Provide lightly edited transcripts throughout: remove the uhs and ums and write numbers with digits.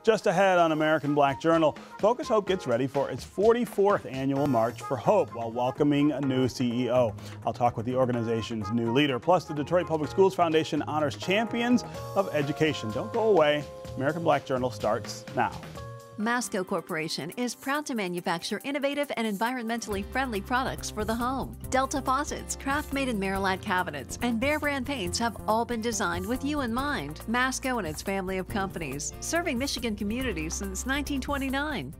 Just ahead on American Black Journal, Focus Hope gets ready for its 44th annual March for Hope while welcoming a new CEO. I'll talk with the organization's new leader. Plus, the Detroit Public Schools Foundation honors champions of education. Don't go away. American Black Journal starts now. Masco Corporation is proud to manufacture innovative and environmentally friendly products for the home. Delta faucets, craft-made in Merillat cabinets, and Behr brand paints have all been designed with you in mind. Masco and its family of companies, serving Michigan communities since 1929.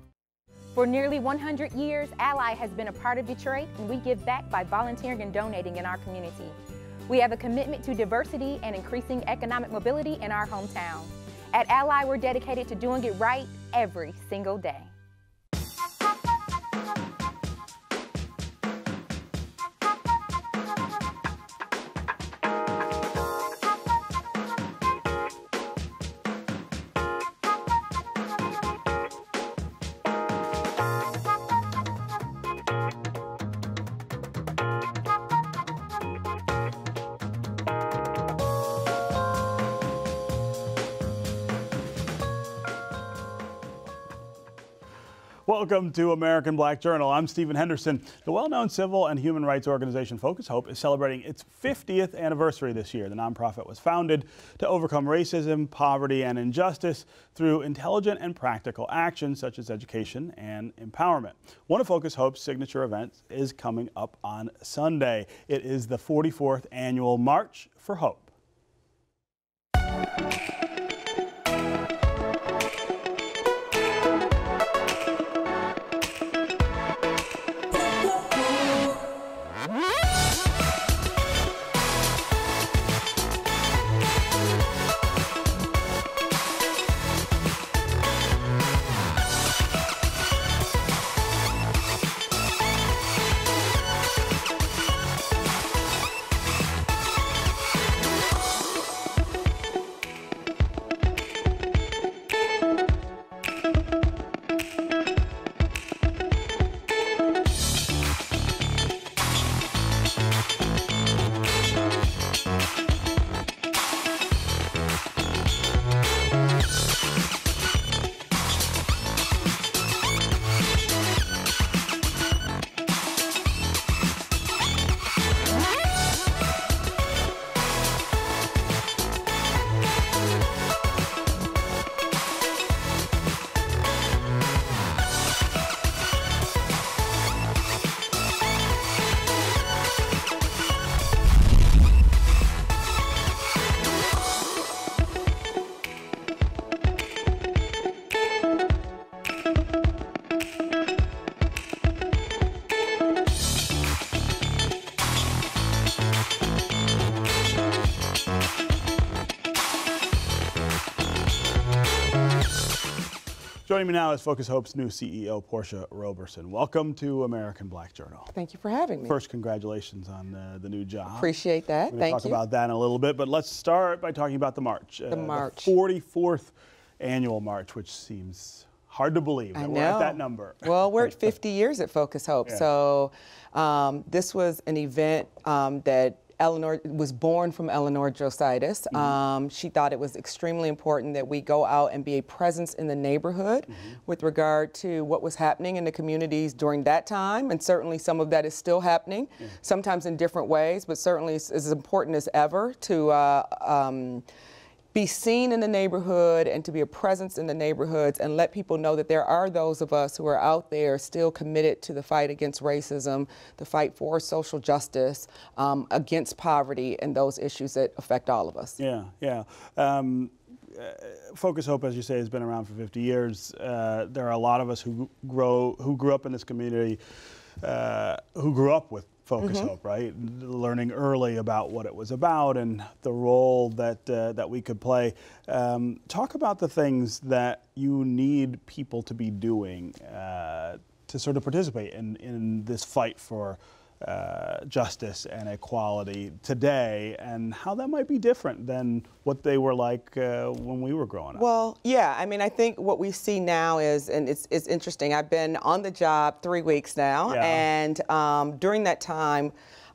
For nearly 100 years, Ally has been a part of Detroit, and we give back by volunteering and donating in our community. We have a commitment to diversity and increasing economic mobility in our hometown. At Ally, we're dedicated to doing it right every single day. Welcome to American Black Journal. I'm Stephen Henderson. The well-known civil and human rights organization Focus Hope is celebrating its 50th anniversary this year. The nonprofit was founded to overcome racism, poverty, and injustice through intelligent and practical actions such as education and empowerment. One of Focus Hope's signature events is coming up on Sunday. It is the 44th annual March for Hope. Joining me now is Focus Hope's new CEO, Portia Roberson. Welcome to American Black Journal. Thank you for having me. First, congratulations on the new job. Appreciate that. We're going to talk about that in a little bit, but let's start by talking about the march. The march. The 44th annual march, which seems hard to believe that we're at that number. Well, we're at 50 years at Focus Hope. Yeah. So this was an event that Eleanor was born from Eleanor Jositis. She thought it was extremely important that we go out and be a presence in the neighborhood with regard to what was happening in the communities during that time, and certainly some of that is still happening, sometimes in different ways, but certainly it's as important as ever to be seen in the neighborhood and to be a presence in the neighborhoods and let people know that there are those of us who are out there still committed to the fight against racism, the fight for social justice, against poverty and those issues that affect all of us. Yeah. Focus Hope, as you say, has been around for 50 years. There are a lot of us who grew up in this community, who grew up with Focus Hope, right? Learning early about what it was about and the role that we could play. Talk about the things that you need people to be doing to sort of participate in this fight for justice and equality today, and how that might be different than what they were like when we were growing up. Well, yeah, I mean, I think what we see now is, and it's interesting, I've been on the job 3 weeks now, and during that time,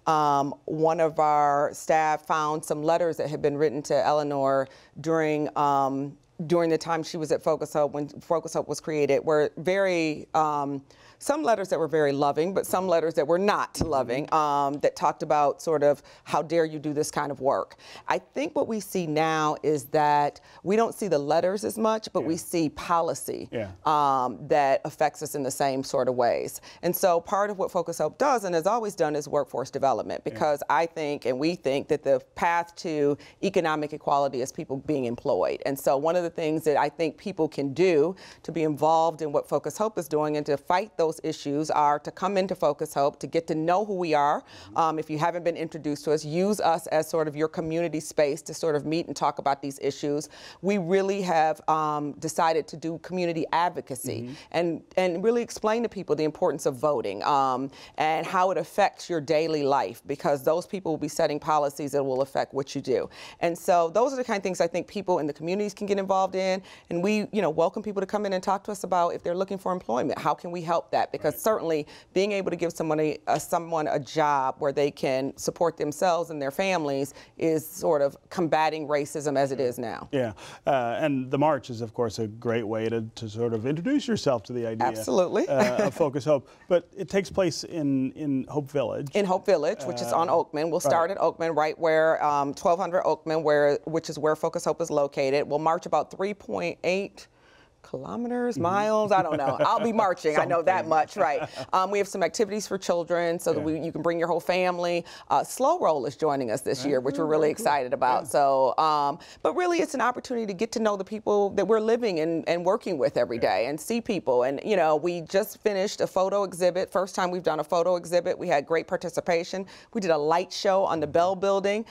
one of our staff found some letters that had been written to Eleanor during during the time she was at Focus Hope, when Focus Hope was created, were very, some letters that were very loving, but some letters that were not loving, that talked about sort of, how dare you do this kind of work. I think what we see now is that we don't see the letters as much, but we see policy that affects us in the same sort of ways. And so part of what Focus Hope does, and has always done, is workforce development, because I think, and we think, that the path to economic equality is people being employed. And so one of the things that I think people can do to be involved in what Focus Hope is doing and to fight those issues are to come into Focus Hope, to get to know who we are. If you haven't been introduced to us, use us as sort of your community space to sort of meet and talk about these issues. We really have decided to do community advocacy and really explain to people the importance of voting and how it affects your daily life, because those people will be setting policies that will affect what you do. And so those are the kind of things I think people in the communities can get involved in, and we, welcome people to come in and talk to us about if they're looking for employment. How can we help that? Because certainly being able to give someone a job where they can support themselves and their families is sort of combating racism as it is now. Yeah, and the march is, of course, a great way to sort of introduce yourself to the idea of Focus Hope. But it takes place in Hope Village. In Hope Village, which is on Oakman. We'll start at Oakman, right where 1200 Oakman, which is where Focus Hope is located. We'll march about 3.8 kilometers, miles, I don't know. I'll be marching, I know that much, right. We have some activities for children so that you can bring your whole family. Slow Roll is joining us this year, which we're really excited about. So, but really it's an opportunity to get to know the people that we're living and working with every day and see people. And, we just finished a photo exhibit. First time we've done a photo exhibit. We had great participation. We did a light show on the Bell Building,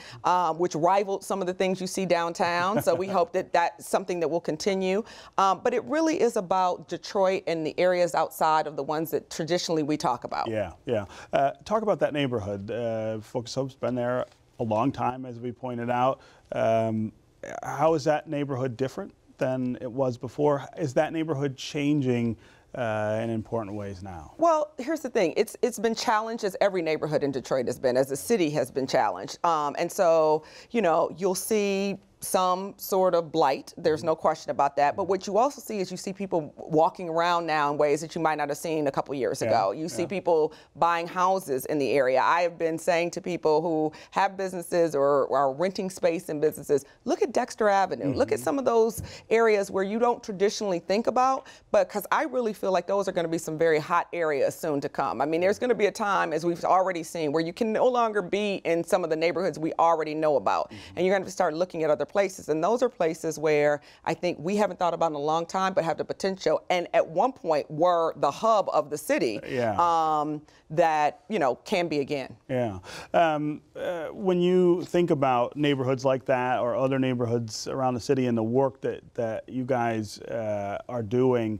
which rivaled some of the things you see downtown. So we hope that that's something that will continue. But it really is about Detroit and the areas outside of the ones that traditionally we talk about. Talk about that neighborhood. Focus Hope's been there a long time, as we pointed out. How is that neighborhood different than it was before? Is that neighborhood changing in important ways now? Well, here's the thing. It's been challenged, as every neighborhood in Detroit has been, as the city has been challenged. And so, you'll see some sort of blight. There's no question about that. But what you also see is you see people walking around now in ways that you might not have seen a couple years ago. You see people buying houses in the area. I have been saying to people who have businesses or are renting space in businesses, look at Dexter Avenue. Look at some of those areas where you don't traditionally think about, but because I really feel like those are going to be some very hot areas soon to come. I mean, there's going to be a time, as we've already seen, where you can no longer be in some of the neighborhoods we already know about. And you're going to start looking at other places. And those are places where I think we haven't thought about in a long time, but have the potential, and at one point were the hub of the city, that, can be again. When you think about neighborhoods like that or other neighborhoods around the city and the work that you guys are doing,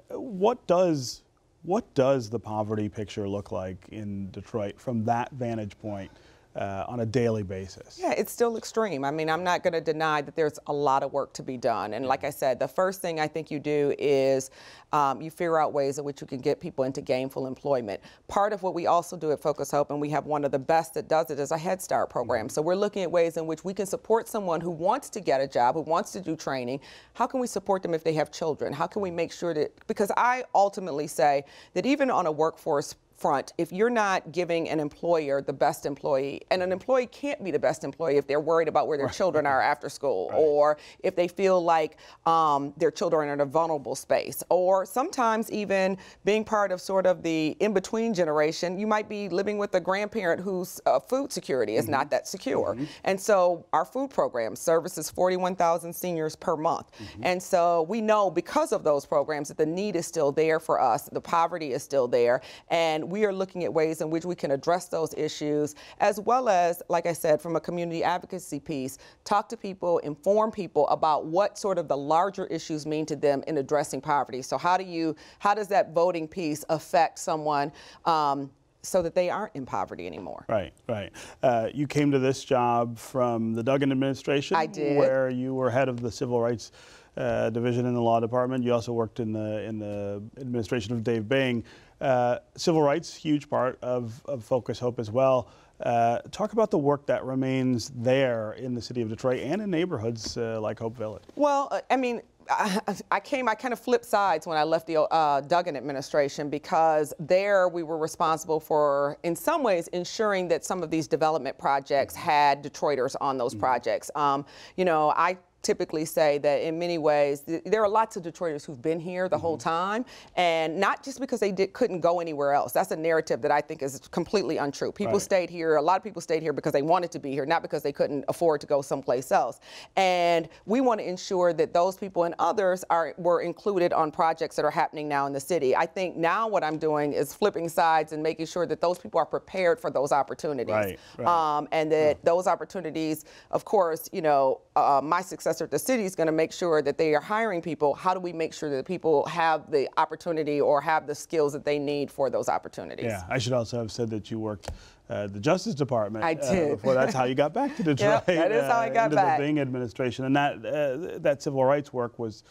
what does the poverty picture look like in Detroit from that vantage point? On a daily basis? Yeah, it's still extreme. I mean, I'm not going to deny that there's a lot of work to be done. And like I said, the first thing I think you do is you figure out ways in which you can get people into gainful employment. Part of what we also do at Focus Hope, and we have one of the best that does it, is a Head Start program. So we're looking at ways in which we can support someone who wants to get a job, who wants to do training. How can we support them if they have children? How can we make sure that, because I ultimately say that even on a workforce front, if you're not giving an employer the best employee, and an employee can't be the best employee if they're worried about where their children are after school, or if they feel like their children are in a vulnerable space, or sometimes even being part of sort of the in-between generation, you might be living with a grandparent whose food security is not that secure. And so our food program services 41,000 seniors per month. And so we know because of those programs that the need is still there for us, the poverty is still there, and we are looking at ways in which we can address those issues, as well as, like I said, from a community advocacy piece, talk to people, inform people about what sort of the larger issues mean to them in addressing poverty. So how does that voting piece affect someone so that they aren't in poverty anymore? Right. You came to this job from the Duggan administration. I did. Where you were head of the Civil Rights Division in the Law Department. You also worked in the administration of Dave Bing. Civil rights, huge part of Focus Hope as well. Talk about the work that remains there in the city of Detroit and in neighborhoods like Hope Village. Well, I mean, I kind of flipped sides when I left the Duggan administration, because there we were responsible for, in some ways, ensuring that some of these development projects had Detroiters on those projects. You know, I typically say that in many ways there are lots of Detroiters who've been here the whole time, and not just because they couldn't go anywhere else. That's a narrative that I think is completely untrue. People stayed here, a lot of people stayed here because they wanted to be here, not because they couldn't afford to go someplace else. And we want to ensure that those people and others were included on projects that are happening now in the city. I think now what I'm doing is flipping sides and making sure that those people are prepared for those opportunities. And that those opportunities, of course, you know, my successor at the city is going to make sure that they are hiring people. How do we make sure that people have the opportunity or have the skills that they need for those opportunities? Yeah, I should also have said that you worked at the Justice Department. I did. Before. That's how you got back to Detroit. Yep, that is how I got back. Into the Bing administration, and that civil rights work was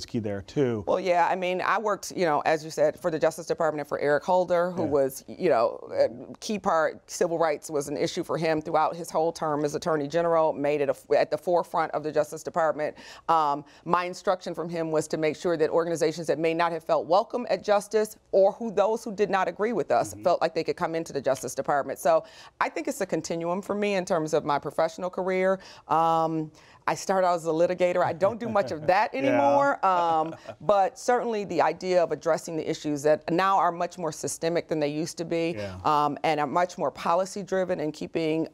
key there too. Well, yeah, I mean, I worked, you know, as you said, for the Justice Department and for Eric Holder, who was, you know, a key part. Civil rights was an issue for him throughout his whole term as Attorney General, made it at the forefront of the Justice Department. My instruction from him was to make sure that organizations that may not have felt welcome at Justice, or those who did not agree with us, felt like they could come into the Justice Department. So I think it's a continuum for me in terms of my professional career. I started out as a litigator. I don't do much of that anymore, but certainly the idea of addressing the issues that now are much more systemic than they used to be, and are much more policy driven, and keeping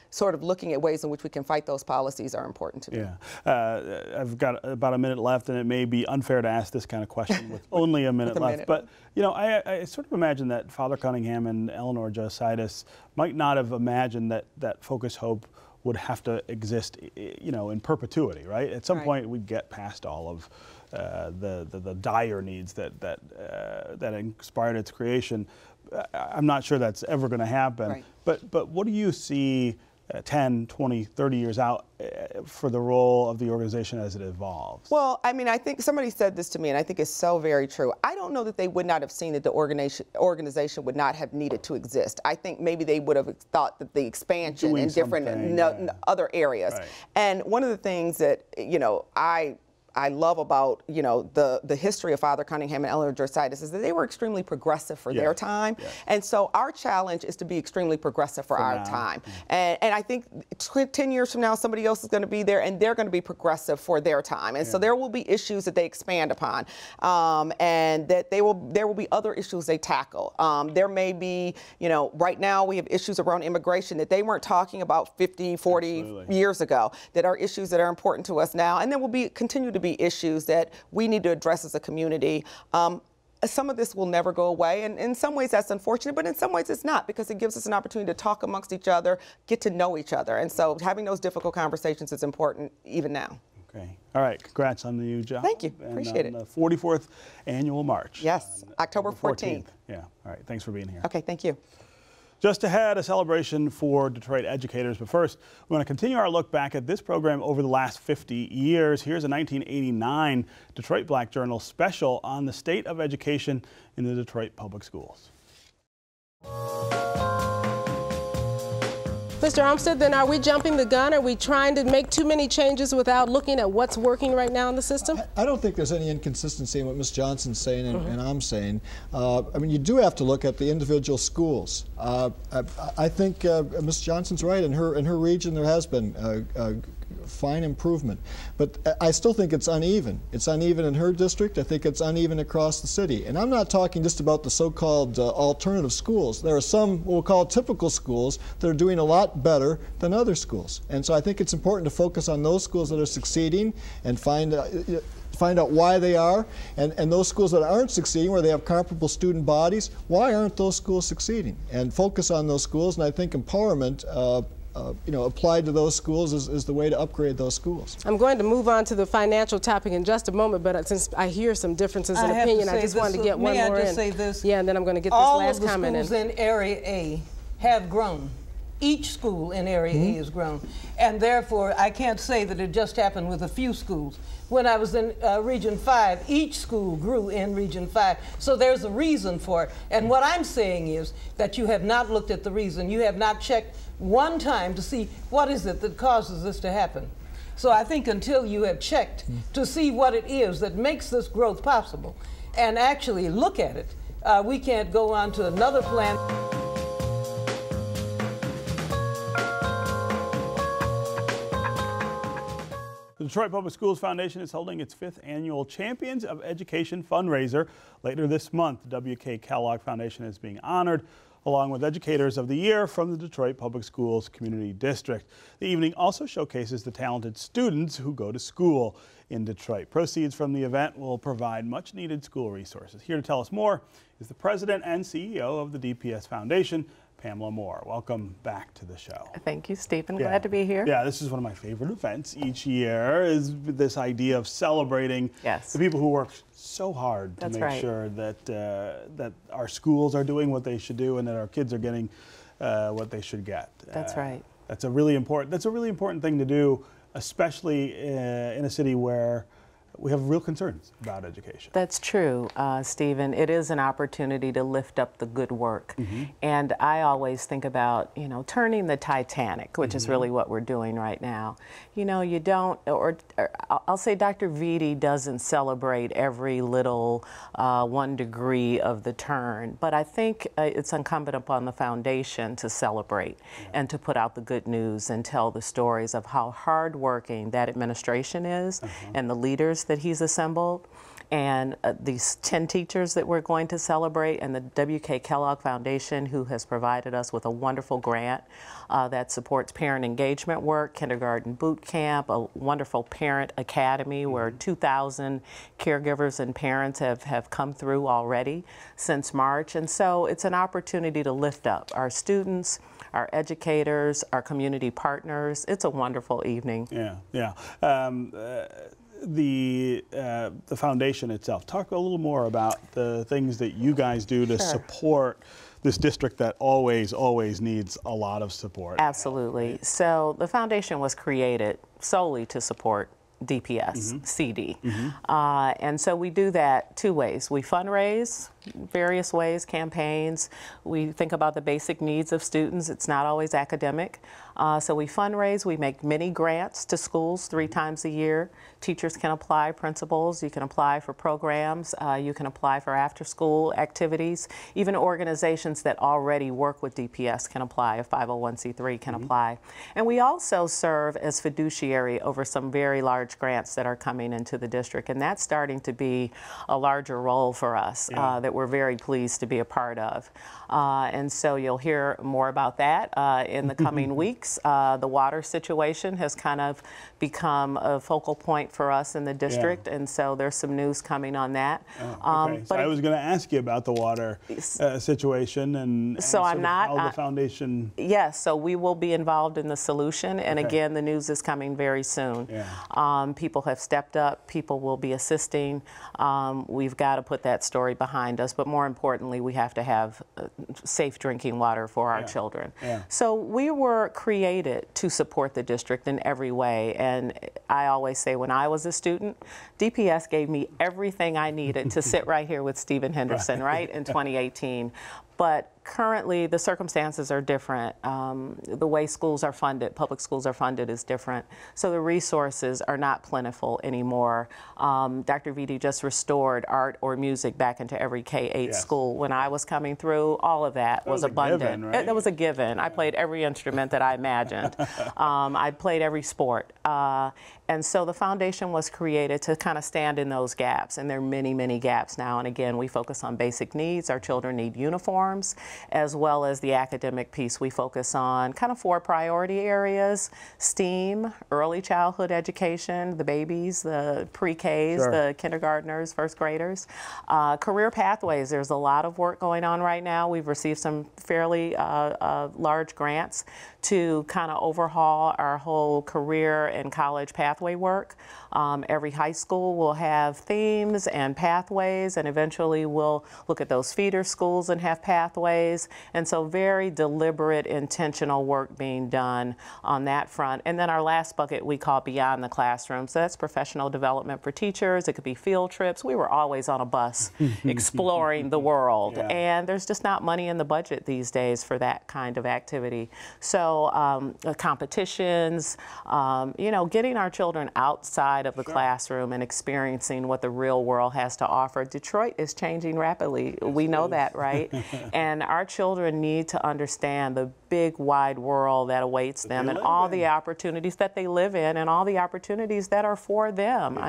sort of looking at ways in which we can fight those policies are important to me. Yeah, I've got about a minute left, and it may be unfair to ask this kind of question with only a minute left. But you know, I sort of imagine that Father Cunningham and Eleanor Jositis might not have imagined that Focus Hope would have to exist, you know, in perpetuity, right? At some point, we'd get past all of the dire needs that inspired its creation. I'm not sure that's ever going to happen. But what do you see 10, 20, 30 years out for the role of the organization as it evolves? Well, I mean, I think somebody said this to me, and I think it's so very true. I don't know that they would not have seen that the organization would not have needed to exist. I think maybe they would have thought that the expansion in different other areas. And one of the things that, you know, I love about, you know, the history of Father Cunningham and Eleanor Jositis is that they were extremely progressive for their time. And so our challenge is to be extremely progressive for our time. And I think 10 years from now, somebody else is going to be there, and they're going to be progressive for their time. And so there will be issues that they expand upon, and that there will be other issues they tackle. There may be, you know, right now we have issues around immigration that they weren't talking about 50, 40 years ago, that are issues that are important to us now. And there will continue to be issues that we need to address as a community. Some of this will never go away, and in some ways that's unfortunate, but in some ways it's not, because it gives us an opportunity to talk amongst each other, get to know each other, and so having those difficult conversations is important even now. Okay. All right. Congrats on the new job. Thank you. Appreciate it. The 44th annual march. Yes. October 14th. Yeah. All right. Thanks for being here. Okay. Thank you. Just ahead, a celebration for Detroit educators. But first, we want to continue our look back at this program over the last 50 years. Here's a 1989 Detroit Black Journal special on the state of education in the Detroit public schools. Mr. Armstead, then are we jumping the gun? Are we trying to make too many changes without looking at what's working right now in the system? I don't think there's any inconsistency in what Ms. Johnson's saying and I'm saying. I mean, you do have to look at the individual schools. I think Ms. Johnson's right. In her region, there has been fine improvement. But I still think it's uneven. It's uneven in her district. I think it's uneven across the city. And I'm not talking just about the so-called alternative schools. There are some what we'll call typical schools that are doing a lot better than other schools. And so I think it's important to focus on those schools that are succeeding and find out why they are, and those schools that aren't succeeding, where they have comparable student bodies, why aren't those schools succeeding? And focus on those schools, and I think empowerment you know, applied to those schools is the way to upgrade those schools. I'm going to move on to the financial topic in just a moment, but since I hear some differences in opinion, I just wanted to get one more in. May I just say this? Yeah, and then I'm going to get this last comment in. All of the schools in Area A have grown. Each school in Area A has grown. And therefore, I can't say that it just happened with a few schools. when I was in Region 5. Each school grew in Region 5. So there's a reason for it. And what I'm saying is that you have not looked at the reason. You have not checked one time to see what is it that causes this to happen. So I think until you have checked to see what it is that makes this growth possible and actually look at it, we can't go on to another plan. The Detroit Public Schools Foundation is holding its 5th annual Champions of Education fundraiser later this month. The W.K. Kellogg Foundation is being honored along with Educators of the Year from the Detroit Public Schools Community District. The evening also showcases the talented students who go to school in Detroit. Proceeds from the event will provide much needed school resources. Here to tell us more is the President and CEO of the DPS Foundation, Pamela Moore. Welcome back to the show. Thank you, Stephen. Glad to be here. Yeah, this is one of my favorite events each year, is this idea of celebrating the people who work so hard to make sure that that our schools are doing what they should do and that our kids are getting what they should get. That's right. That's a really important thing to do, especially in a city where we have real concerns about education. That's true, Stephen. It is an opportunity to lift up the good work. And I always think about, you know, turning the Titanic, which is really what we're doing right now. You know, you don't, or I'll say Dr. Vitti doesn't celebrate every little 1 degree of the turn, but I think it's incumbent upon the foundation to celebrate and to put out the good news and tell the stories of how hardworking that administration is and the leaders that he's assembled, and these 10 teachers that we're going to celebrate, and the W.K. Kellogg Foundation, who has provided us with a wonderful grant that supports parent engagement work, kindergarten boot camp, a wonderful parent academy where 2,000 caregivers and parents have come through already since March. And so it's an opportunity to lift up our students, our educators, our community partners. It's a wonderful evening. Yeah. The foundation itself. Talk a little more about the things that you guys do to support this district that always needs a lot of support. Absolutely. So the foundation was created solely to support DPS, CD. And so we do that 2 ways. We fundraise various ways, campaigns. We think about the basic needs of students. It's not always academic. So we fundraise, we make many grants to schools 3 times a year. Teachers can apply, principals, you can apply for programs, you can apply for after-school activities. Even organizations that already work with DPS can apply, a 501c3 can apply. And we also serve as fiduciary over some very large grants that are coming into the district, and that's starting to be a larger role for us that we're very pleased to be a part of. And so you'll hear more about that in the coming weeks. The water situation has kind of become a focal point for us in the district, and so there's some news coming on that. So I was going to ask you about the water situation and so I'm not how the foundation. Yes, so we will be involved in the solution, and again, the news is coming very soon. People have stepped up. People will be assisting. We've got to put that story behind us, but more importantly, we have to have safe drinking water for our children. So we were created to support the district in every way, and I always say when I was a student, DPS gave me everything I needed to sit right here with Stephen Henderson, in 2018. But currently, the circumstances are different. The way schools are funded, public schools are funded, is different. So the resources are not plentiful anymore. Dr. Vitti just restored art or music back into every K-8 school. When I was coming through, all of that was abundant. Given, right? That was a given. I played every instrument that I imagined. I played every sport. And so the foundation was created to kind of stand in those gaps, and there are many, many gaps now. And again, we focus on basic needs. Our children need uniforms, as well as the academic piece. We focus on kind of 4 priority areas: STEAM, early childhood education, the babies, the pre-Ks, the kindergartners, first graders. Career pathways, there's a lot of work going on right now. We've received some fairly large grants to kind of overhaul our whole career and college pathway work. Every high school will have themes and pathways, and eventually we'll look at those feeder schools and have pathways. days. And so very deliberate, intentional work being done on that front. And then our last bucket we call Beyond the Classroom. So that's professional development for teachers. It could be field trips. We were always on a bus exploring the world. Yeah. And there's just not money in the budget these days for that kind of activity. So competitions, you know, getting our children outside of the classroom and experiencing what the real world has to offer. Detroit is changing rapidly. We know that, right? And our children need to understand the big wide world that awaits them and all the opportunities that they live in and all the opportunities that are for them.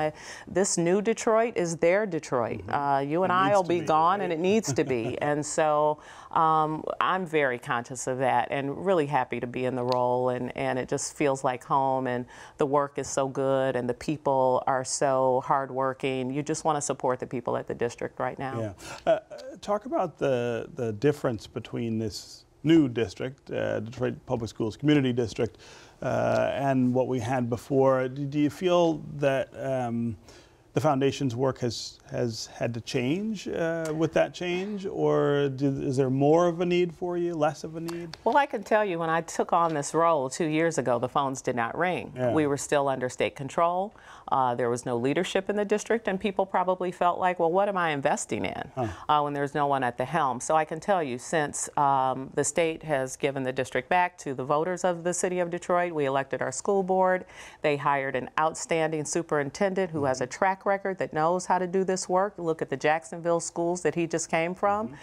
This new Detroit is their Detroit. You and I will be gone, and it needs to be. And so I'm very conscious of that and really happy to be in the role, and it just feels like home, and the work is so good and the people are so hardworking. You just want to support the people at the district right now. Yeah. Talk about the difference between this new district, Detroit Public Schools Community District, and what we had before. Do you feel that the foundation's work has had to change with that change, or is there more of a need for you, less of a need? Well, I can tell you, when I took on this role 2 years ago, the phones did not ring. Yeah. We were still under state control. There was no leadership in the district, and people probably felt like, well, what am I investing in when there's no one at the helm? So I can tell you, since the state has given the district back to the voters of the city of Detroit, we elected our school board. They hired an outstanding superintendent who has a track record, that knows how to do this work. Look at the Jacksonville schools that he just came from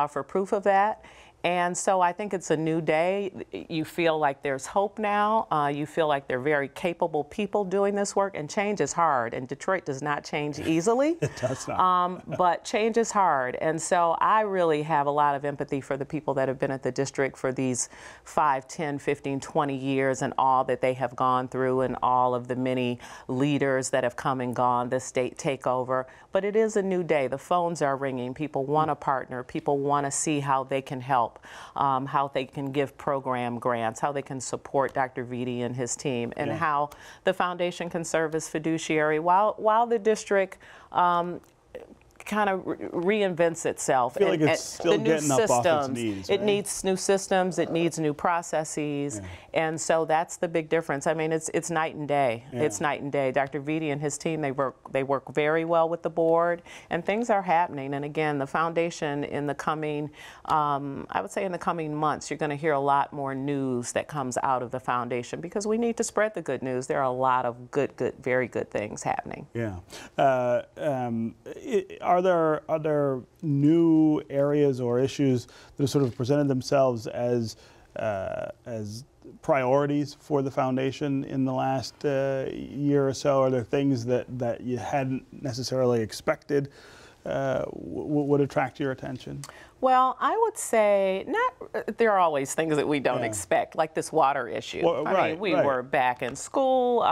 for proof of that. And so I think it's a new day. You feel like there's hope now. You feel like they're very capable people doing this work, and change is hard, and Detroit does not change easily. It does not. But change is hard, and so I really have a lot of empathy for the people that have been at the district for these 5, 10, 15, 20 years, and all that they have gone through, and all of the many leaders that have come and gone, the state takeover. But it is a new day. The phones are ringing. People want to partner. People want to see how they can help. How they can give program grants, how they can support Dr. Vitti and his team, and how the foundation can serve as fiduciary while the district kind of reinvents itself. I feel like it's still getting up off its knees, right? It needs new systems, it needs new processes, and so that's the big difference. I mean, it's night and day. It's night and day. Dr. Vitti and his team, they work very well with the board, and things are happening. And again, the foundation in the coming, I would say in the coming months, you're going to hear a lot more news that comes out of the foundation, because we need to spread the good news. There are a lot of very good things happening. Yeah. Are there new areas or issues that have sort of presented themselves as priorities for the foundation in the last year or so? Are there things that you hadn't necessarily expected would attract your attention? Well, I would say there are always things that we don't expect, like this water issue. Well, I mean, we were back in school,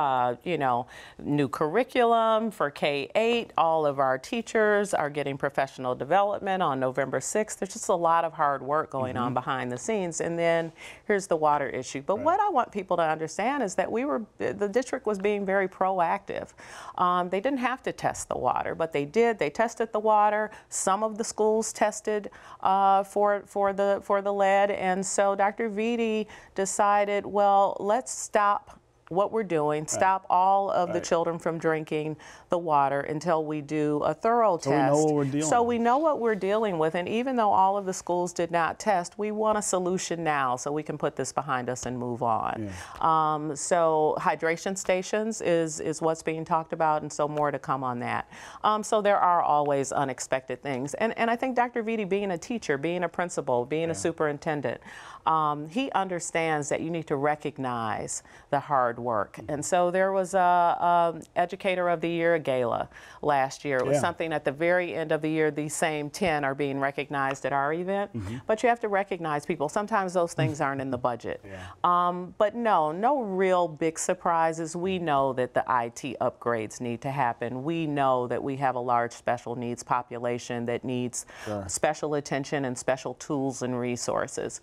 you know, new curriculum for K-8. All of our teachers are getting professional development on November 6th. There's just a lot of hard work going on behind the scenes. And then here's the water issue. But what I want people to understand is that the district was being very proactive. They didn't have to test the water, but they did. They tested the water. Some of the schools tested for the lead, and so Dr. Vitti decided, well, let's stop what we're doing, stop all of the children from drinking the water until we do a thorough test. So we know what we're dealing with. So we know what we're dealing with, and even though all of the schools did not test, we want a solution now so we can put this behind us and move on. So hydration stations is what's being talked about, and so more to come on that. So there are always unexpected things. And I think Dr. Vitti, being a teacher, being a principal, being a superintendent, he understands that you need to recognize the hard work. And so there was a Educator of the Year gala last year. It was something at the very end of the year. These same 10 are being recognized at our event. But you have to recognize people. Sometimes those things aren't in the budget. But no real big surprises. We know that the IT upgrades need to happen. We know that we have a large special needs population that needs special attention and special tools and resources.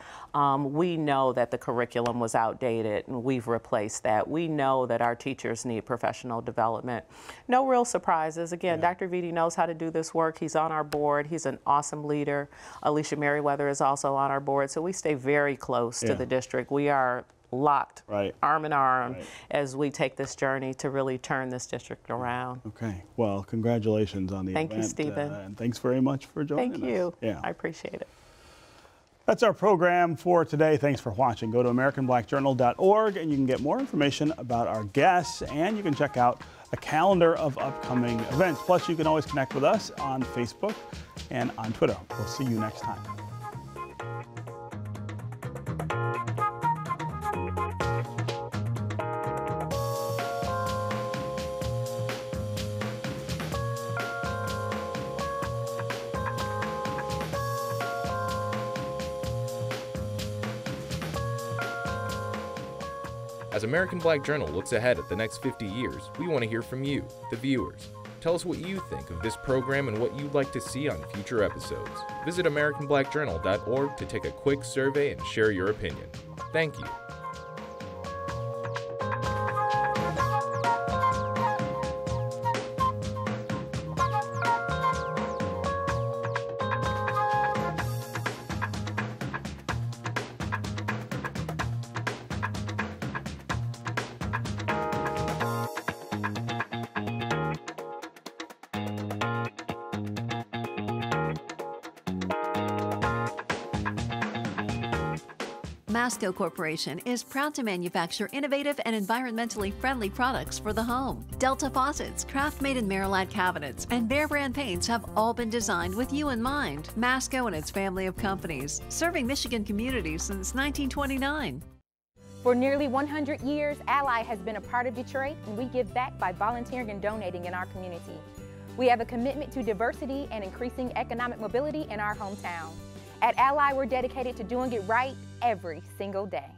We know that the curriculum was outdated, and we've replaced that. that we know that our teachers need professional development. No real surprises. Again, Dr. Vitti knows how to do this work. He's on our board. He's an awesome leader. Alicia Merriweather is also on our board, so we stay very close to the district. We are locked, arm in arm, as we take this journey to really turn this district around. Okay. Well, congratulations on the event. Thank you, Stephen. And thanks very much for joining us. Thank you. Yeah. I appreciate it. That's our program for today. Thanks for watching. Go to AmericanBlackJournal.org and you can get more information about our guests, and you can check out a calendar of upcoming events. Plus, you can always connect with us on Facebook and on Twitter. We'll see you next time. As American Black Journal looks ahead at the next 50 years, we want to hear from you, the viewers. Tell us what you think of this program and what you'd like to see on future episodes. Visit AmericanBlackJournal.org to take a quick survey and share your opinion. Thank you. Masco Corporation is proud to manufacture innovative and environmentally friendly products for the home. Delta faucets, craft-made in Merillat cabinets, and Behr brand paints have all been designed with you in mind. Masco and its family of companies, serving Michigan communities since 1929. For nearly 100 years, Ally has been a part of Detroit, and we give back by volunteering and donating in our community. We have a commitment to diversity and increasing economic mobility in our hometown. At Ally, we're dedicated to doing it right every single day.